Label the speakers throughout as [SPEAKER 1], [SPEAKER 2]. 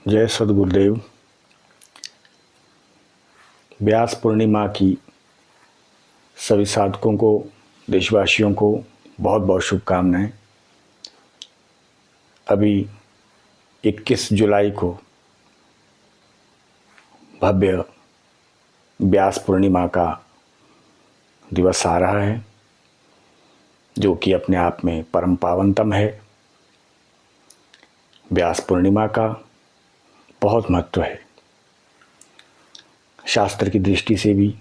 [SPEAKER 1] जय सद्गुरुदेव। व्यास पूर्णिमा की सभी साधकों को, देशवासियों को बहुत बहुत शुभकामनाएं। अभी 21 जुलाई को भव्य व्यास पूर्णिमा का दिवस आ रहा है, जो कि अपने आप में परम पावनतम है। व्यास पूर्णिमा का बहुत महत्व है, शास्त्र की दृष्टि से भी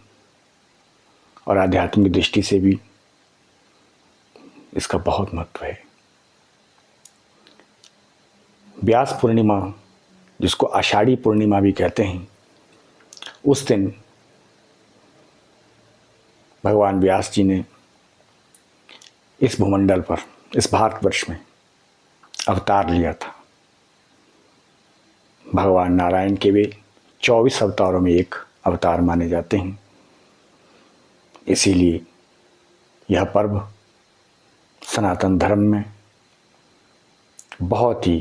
[SPEAKER 1] और आध्यात्मिक दृष्टि से भी इसका बहुत महत्व है। व्यास पूर्णिमा, जिसको आषाढ़ी पूर्णिमा भी कहते हैं, उस दिन भगवान व्यास जी ने इस भूमंडल पर, इस भारतवर्ष में अवतार लिया था। भगवान नारायण के वे 24 अवतारों में एक अवतार माने जाते हैं। इसीलिए यह पर्व सनातन धर्म में बहुत ही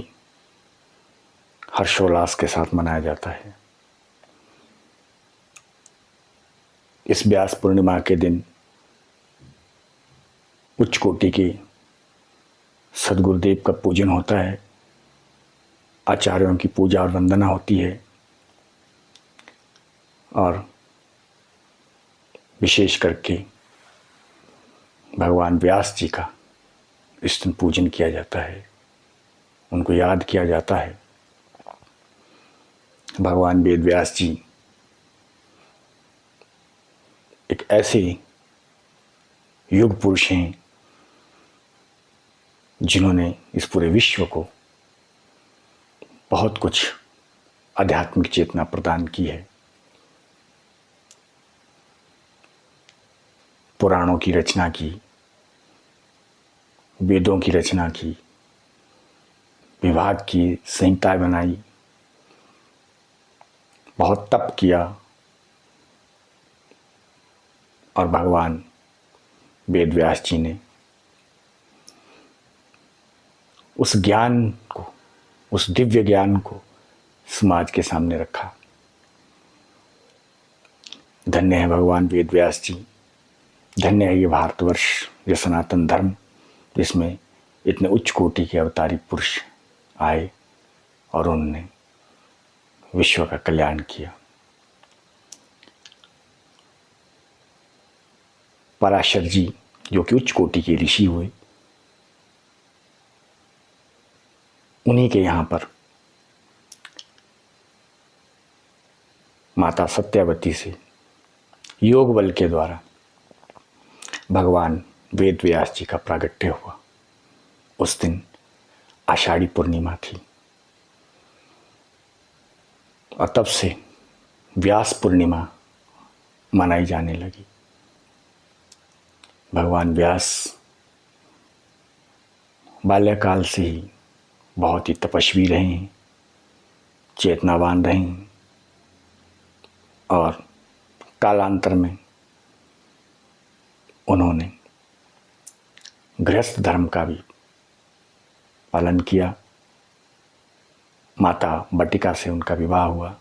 [SPEAKER 1] हर्षोल्लास के साथ मनाया जाता है। इस व्यास पूर्णिमा के दिन उच्च कोटि के सद्गुरुदेव का पूजन होता है, आचार्यों की पूजा और वंदना होती है, और विशेष करके भगवान व्यास जी का इस दिन पूजन किया जाता है, उनको याद किया जाता है। भगवान वेद व्यास जी एक ऐसे युग पुरुष हैं जिन्होंने इस पूरे विश्व को बहुत कुछ आध्यात्मिक चेतना प्रदान की है। पुराणों की रचना की, वेदों की रचना की, विभाग की संहिताएं बनाई, बहुत तप किया, और भगवान वेद व्यास जी ने उस ज्ञान को, उस दिव्य ज्ञान को समाज के सामने रखा। धन्य है भगवान वेद व्यास जी, धन्य है ये भारतवर्ष, ये सनातन धर्म, जिसमें इतने उच्च कोटि के अवतारी पुरुष आए और उन्होंने विश्व का कल्याण किया। पराशर जी, जो कि उच्च कोटि के ऋषि हुए, उन्हीं के यहाँ पर माता सत्यावती से योग बल के द्वारा भगवान वेद व्यास जी का प्रागट्य हुआ। उस दिन आषाढ़ी पूर्णिमा थी, और तब से व्यास पूर्णिमा मनाई जाने लगी। भगवान व्यास बाल्यकाल से ही बहुत ही तपस्वी रहे हैं, चेतनावान रहे हैं, और कालांतर में उन्होंने गृहस्थ धर्म का भी पालन किया। माता बटिका से उनका विवाह हुआ,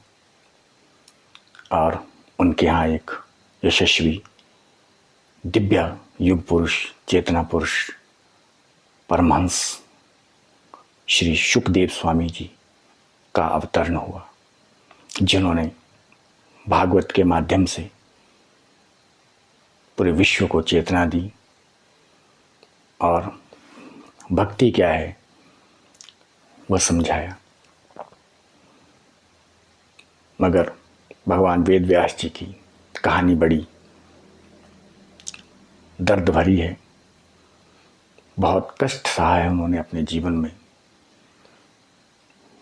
[SPEAKER 1] और उनके यहाँ एक यशस्वी दिव्य युग पुरुष, चेतना पुरुष, परमहंस श्री शुकदेव स्वामी जी का अवतरण हुआ, जिन्होंने भागवत के माध्यम से पूरे विश्व को चेतना दी, और भक्ति क्या है वह समझाया। मगर भगवान वेद व्यास जी की कहानी बड़ी दर्द भरी है। बहुत कष्ट सहा है उन्होंने अपने जीवन में,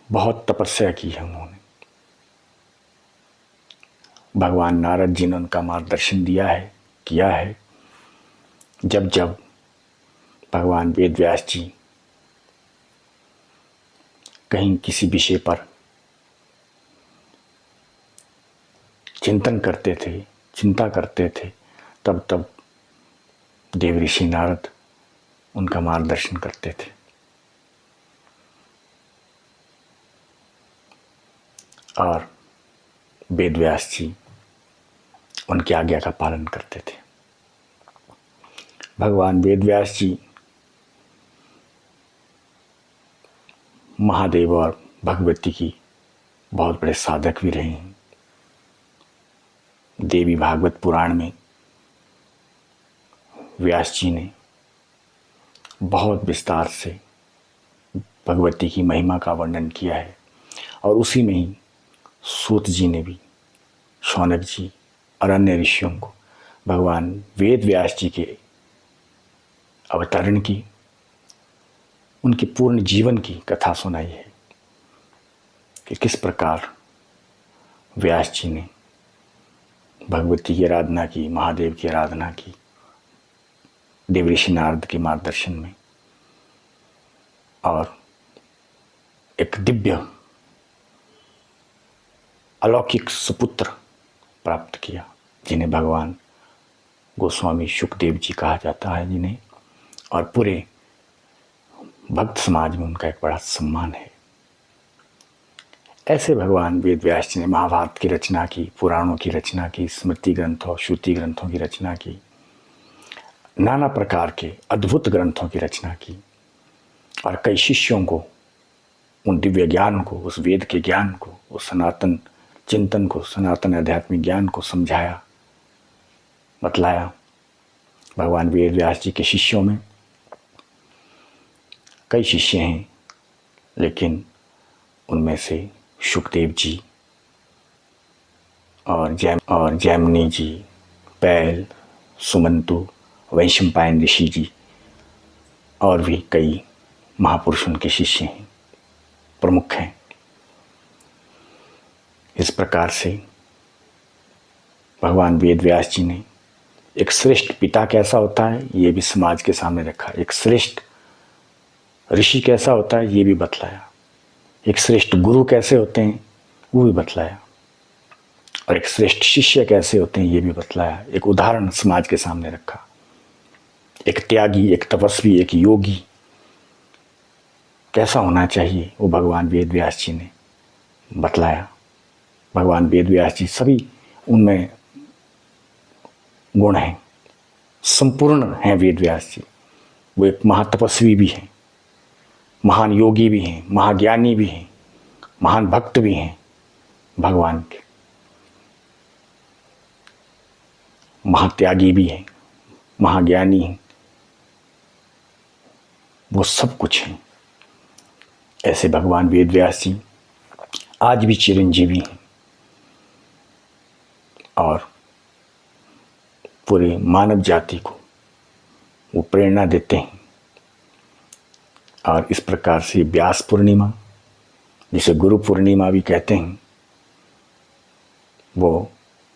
[SPEAKER 1] बहुत तपस्या की है उन्होंने। भगवान नारद जी ने उनका मार्गदर्शन दिया है, किया है। जब जब भगवान वेद व्यास जी कहीं किसी विषय पर चिंतन करते थे, चिंता करते थे, तब तब देव ऋषि नारद उनका मार्गदर्शन करते थे। और वेद व्यास जी उनकी आज्ञा का पालन करते थे। भगवान वेद व्यास जी महादेव और भगवती की बहुत बड़े साधक भी रहे हैं। देवी भागवत पुराण में व्यास जी ने बहुत विस्तार से भगवती की महिमा का वर्णन किया है और उसी में ही सूत जी ने भी, शौनक जी और अन्य ऋषियों को भगवान वेद व्यास जी के अवतरण की, उनके पूर्ण जीवन की कथा सुनाई है कि किस प्रकार व्यास जी ने भगवती की आराधना की, महादेव की आराधना की देवऋषि नारद के मार्गदर्शन में, और एक दिव्य अलौकिक सुपुत्र प्राप्त किया, जिन्हें भगवान गोस्वामी शुकदेव जी कहा जाता है जिन्हें, और पूरे भक्त समाज में उनका एक बड़ा सम्मान है। ऐसे भगवान वेद व्यास जी ने महाभारत की रचना की, पुराणों की रचना की, स्मृति ग्रंथों, श्रुति ग्रंथों की रचना की, नाना प्रकार के अद्भुत ग्रंथों की रचना की और कई शिष्यों को उन दिव्य ज्ञान को, उस वेद के ज्ञान को, उस सनातन चिंतन को, सनातन आध्यात्मिक ज्ञान को समझाया, बतलाया। भगवान वेद व्यास जी के शिष्यों में कई शिष्य हैं, लेकिन उनमें से शुकदेव जी और जैमिनी जी, पैल, सुमंतु, वैशंपायन ऋषि जी और भी कई महापुरुष उनके शिष्य हैं, प्रमुख हैं। इस प्रकार से भगवान वेद व्यास जी ने एक श्रेष्ठ पिता कैसा होता है ये भी समाज के सामने रखा, एक श्रेष्ठ ऋषि कैसा होता है ये भी बतलाया, एक श्रेष्ठ गुरु कैसे होते हैं वो भी बतलाया, और एक श्रेष्ठ शिष्य कैसे होते हैं ये भी बतलाया। एक उदाहरण समाज के सामने रखा। एक त्यागी, एक तपस्वी, एक योगी कैसा होना चाहिए वो भगवान वेद व्यास जी ने बतलाया। भगवान वेद व्यास जी सभी उनमें गुण हैं, संपूर्ण हैं वेद व्यास जी। वो एक महातपस्वी भी हैं, महान योगी भी हैं, महाज्ञानी भी हैं, महान भक्त भी हैं भगवान के, महात्यागी भी हैं, महाज्ञानी हैं, वो सब कुछ हैं। ऐसे भगवान वेद व्यास जी आज भी चिरंजीवी हैं और पूरे मानव जाति को वो प्रेरणा देते हैं। और इस प्रकार से व्यास पूर्णिमा, जिसे गुरु पूर्णिमा भी कहते हैं, वो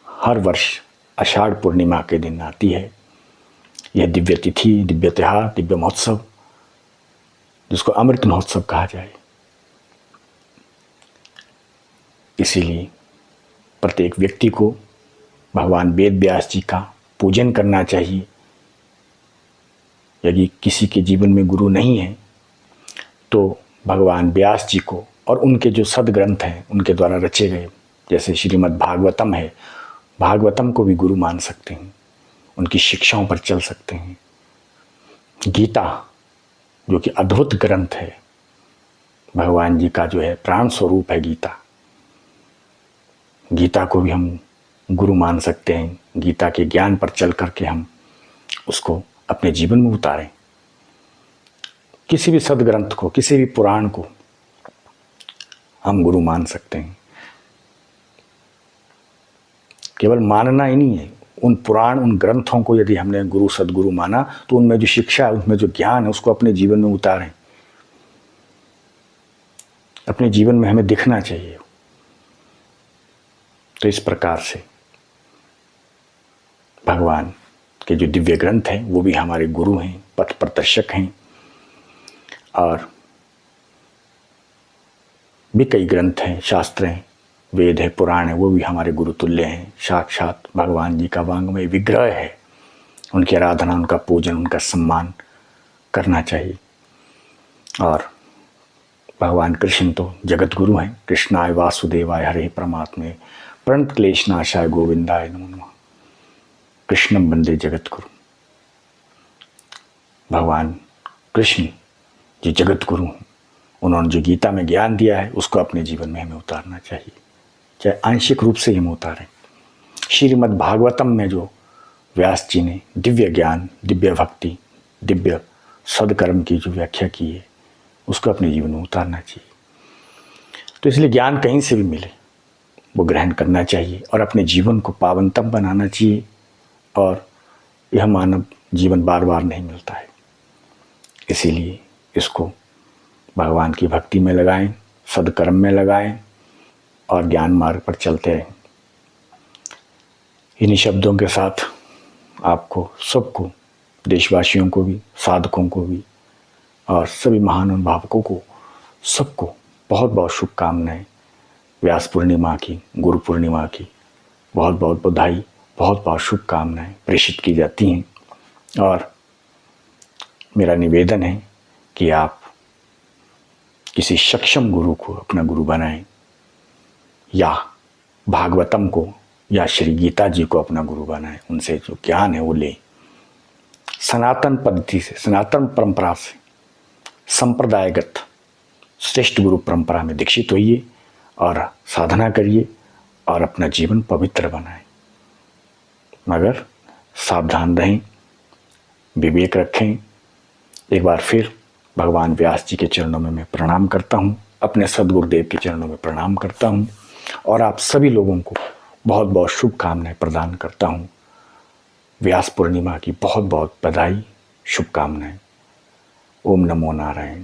[SPEAKER 1] हर वर्ष आषाढ़ पूर्णिमा के दिन आती है। यह दिव्य तिथि, दिव्य त्योहार, दिव्य महोत्सव, जिसको अमृत महोत्सव कहा जाए, इसीलिए प्रत्येक व्यक्ति को भगवान वेद व्यास जी का पूजन करना चाहिए। यदि किसी के जीवन में गुरु नहीं है तो भगवान व्यास जी को और उनके जो सदग्रंथ हैं उनके द्वारा रचे गए, जैसे श्रीमद् भागवतम है, भागवतम को भी गुरु मान सकते हैं, उनकी शिक्षाओं पर चल सकते हैं। गीता जो कि अद्भुत ग्रंथ है, भगवान जी का जो है प्राण स्वरूप है गीता, गीता को भी हम गुरु मान सकते हैं। गीता के ज्ञान पर चल करके हम उसको अपने जीवन में उतारें। किसी भी सदग्रंथ को, किसी भी पुराण को हम गुरु मान सकते हैं। केवल मानना ही नहीं है, उन पुराण, उन ग्रंथों को यदि हमने गुरु सदगुरु माना तो उनमें जो शिक्षा है, उनमें जो ज्ञान है, उसको अपने जीवन में उतारें। अपने जीवन में हमें दिखना चाहिए। तो इस प्रकार से भगवान के जो दिव्य ग्रंथ हैं वो भी हमारे गुरु हैं, पथ प्रदर्शक हैं। और भी कई ग्रंथ हैं, शास्त्र हैं, वेद है, पुराण है, वो भी हमारे गुरु तुल्य हैं। साक्षात भगवान जी का वांग्मय विग्रह है। उनकी आराधना, उनका पूजन, उनका सम्मान करना चाहिए। और भगवान कृष्ण तो जगत गुरु हैं। कृष्णाय वासुदेवाय हरे परमात्मे प्रणत क्लेशनाशाय गोविंदाय नमो नमः। कृष्णम वंदे जगत गुरु। भगवान कृष्ण जी जगत गुरु हैं। उन्होंने जो गीता में ज्ञान दिया है उसको अपने जीवन में हमें उतारना चाहिए, चाहे आंशिक रूप से ही हम उतारें। श्रीमद् भागवतम में जो व्यास जी ने दिव्य ज्ञान, दिव्य भक्ति, दिव्य सदकर्म की जो व्याख्या की है उसको अपने जीवन में उतारना चाहिए। तो इसलिए ज्ञान कहीं से भी मिले वो ग्रहण करना चाहिए और अपने जीवन को पावनतम बनाना चाहिए। और यह मानव जीवन बार बार नहीं मिलता है, इसीलिए इसको भगवान की भक्ति में लगाएं, सदकर्म में लगाएं और ज्ञान मार्ग पर चलते रहें। इन्हीं शब्दों के साथ आपको सबको, देशवासियों को भी, साधकों को भी और सभी महान अनुभवकों को सबको बहुत बहुत शुभकामनाएं। व्यास पूर्णिमा की, गुरु पूर्णिमा की बहुत बहुत बधाई, बहुत बहुत शुभकामनाएं प्रेषित की जाती हैं। और मेरा निवेदन है कि आप किसी सक्षम गुरु को अपना गुरु बनाएं या भागवतम को या श्री गीता जी को अपना गुरु बनाएं। उनसे जो ज्ञान है वो लें। सनातन पद्धति से, सनातन परंपरा से, संप्रदायगत श्रेष्ठ गुरु परंपरा में दीक्षित होइए और साधना करिए और अपना जीवन पवित्र बनाएं। मगर सावधान रहें, विवेक रखें। एक बार फिर भगवान व्यास जी के चरणों में मैं प्रणाम करता हूँ, अपने सदगुरुदेव के चरणों में प्रणाम करता हूँ और आप सभी लोगों को बहुत बहुत शुभकामनाएं प्रदान करता हूँ। व्यास पूर्णिमा की बहुत बहुत बधाई, शुभकामनाएं। ओम नमो नारायण।